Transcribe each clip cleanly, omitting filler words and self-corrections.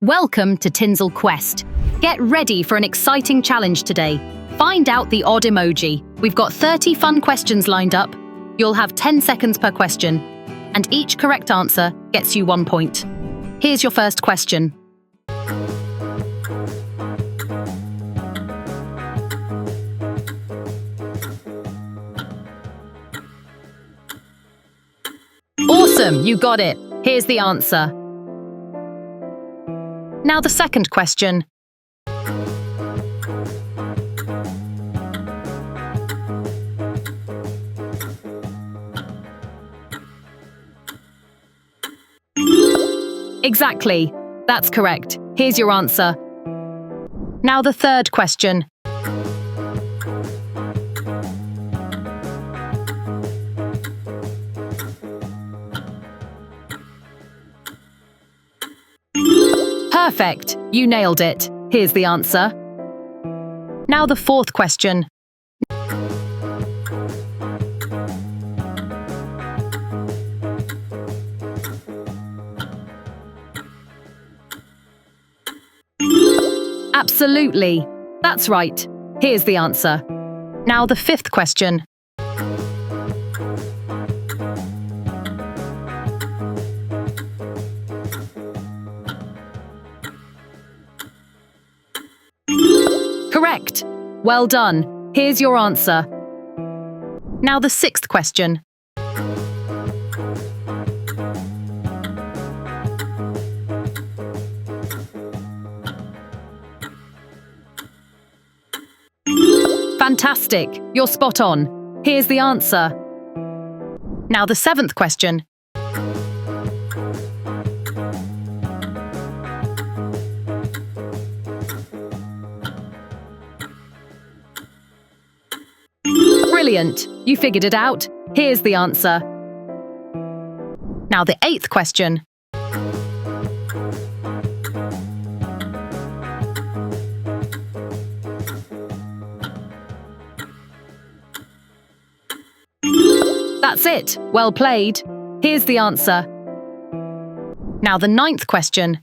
Welcome to Tinsel Quest. Get ready for an exciting challenge today. Find out the odd emoji. We've got 30 fun questions lined up. You'll have 10 seconds per question, and each correct answer gets you 1 point. Here's your first question. Awesome, you got it. Here's the answer. Now the second question. Exactly. That's correct. Here's your answer. Now the third question. Perfect. You nailed it. Here's the answer. Now the fourth question. Absolutely. That's right. Here's the answer. Now the fifth question. Correct. Well done. Here's your answer. Now the sixth question. Fantastic. You're spot on. Here's the answer. Now the seventh question. Brilliant. You figured it out. Here's the answer. Now the eighth question. That's it. Well played. Here's the answer. Now the ninth question.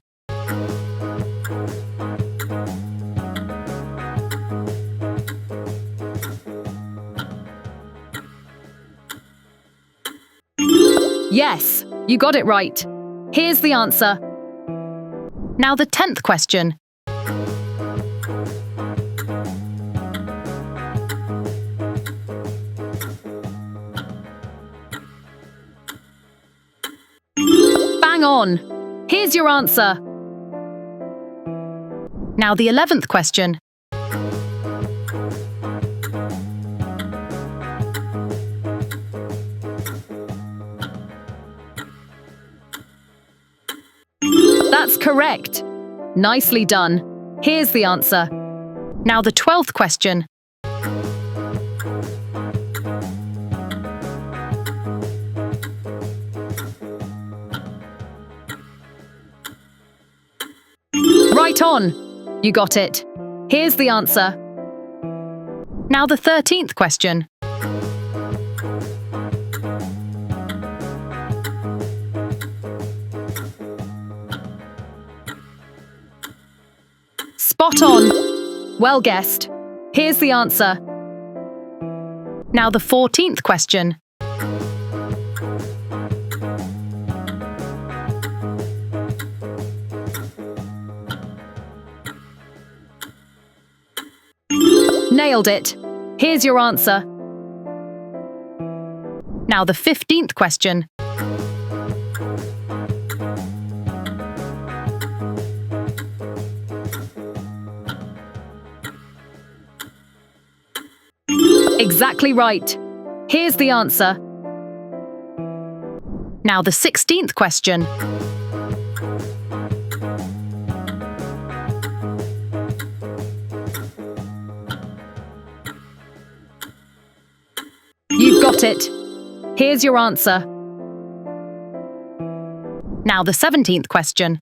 Yes, you got it right. Here's the answer. Now the 10th question. Bang on. Here's your answer. Now the 11th question. That's correct. Nicely done. Here's the answer. Now the 12th question. Right on. You got it. Here's the answer. Now the 13th question. Spot on. Well guessed. Here's the answer. Now the 14th question. Nailed it. Here's your answer. Now the 15th question. Exactly right. Here's the answer. Now the 16th question. You've got it. Here's your answer. Now the 17th question.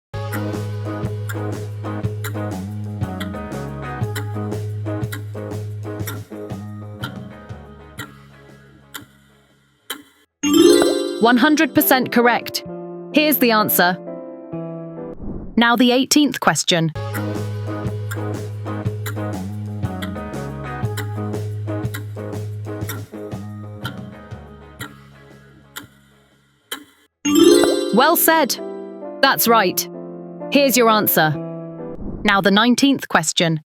"100% correct. Here's the answer. Now the 18th question. Well said. That's right. Here's your answer. Now the 19th question.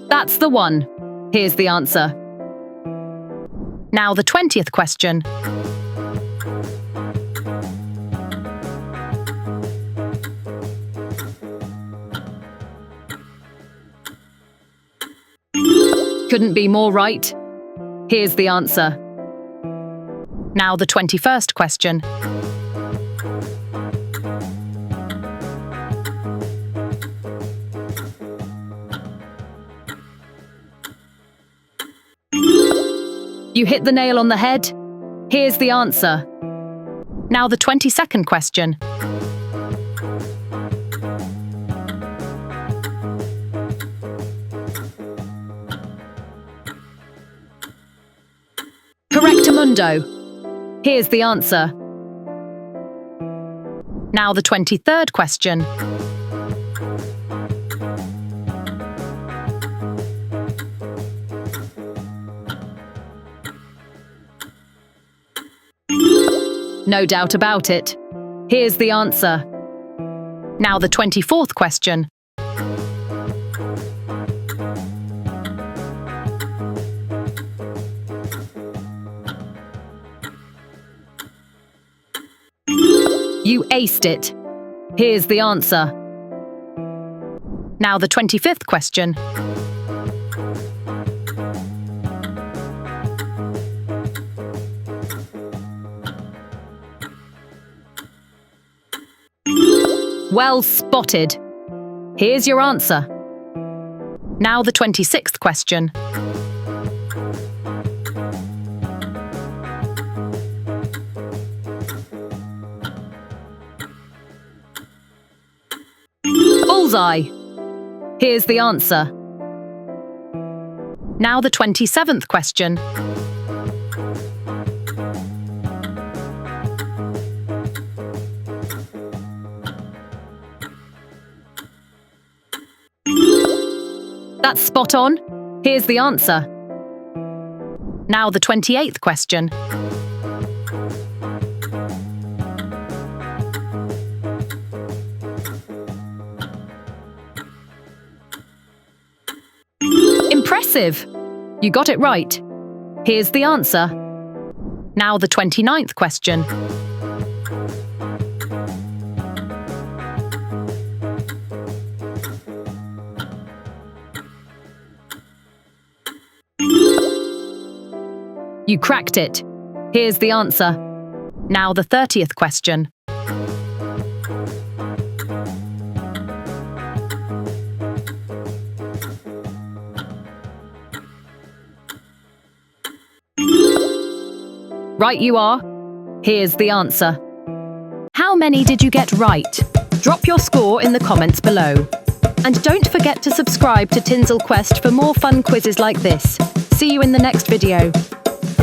That's the one. Here's the answer. Now the 20th question. Couldn't be more right. Here's the answer. Now the 21st question. You hit the nail on the head. Here's the answer. Now the 22nd question. Correctamundo. Here's the answer. Now the 23rd question. No doubt about it. Here's the answer. Now the 24th question. You aced it. Here's the answer. Now the 25th question. Well spotted. Here's your answer. Now the 26th question. Bullseye. Here's the answer. Now the 27th question. That's spot on. Here's the answer. Now the 28th question. Impressive! You got it right. Here's the answer. Now the 29th question. You cracked it. Here's the answer. Now the 30th question. Right you are. Here's the answer. How many did you get right? Drop your score in the comments below. And don't forget to subscribe to Tinsel Quest for more fun quizzes like this. See you in the next video.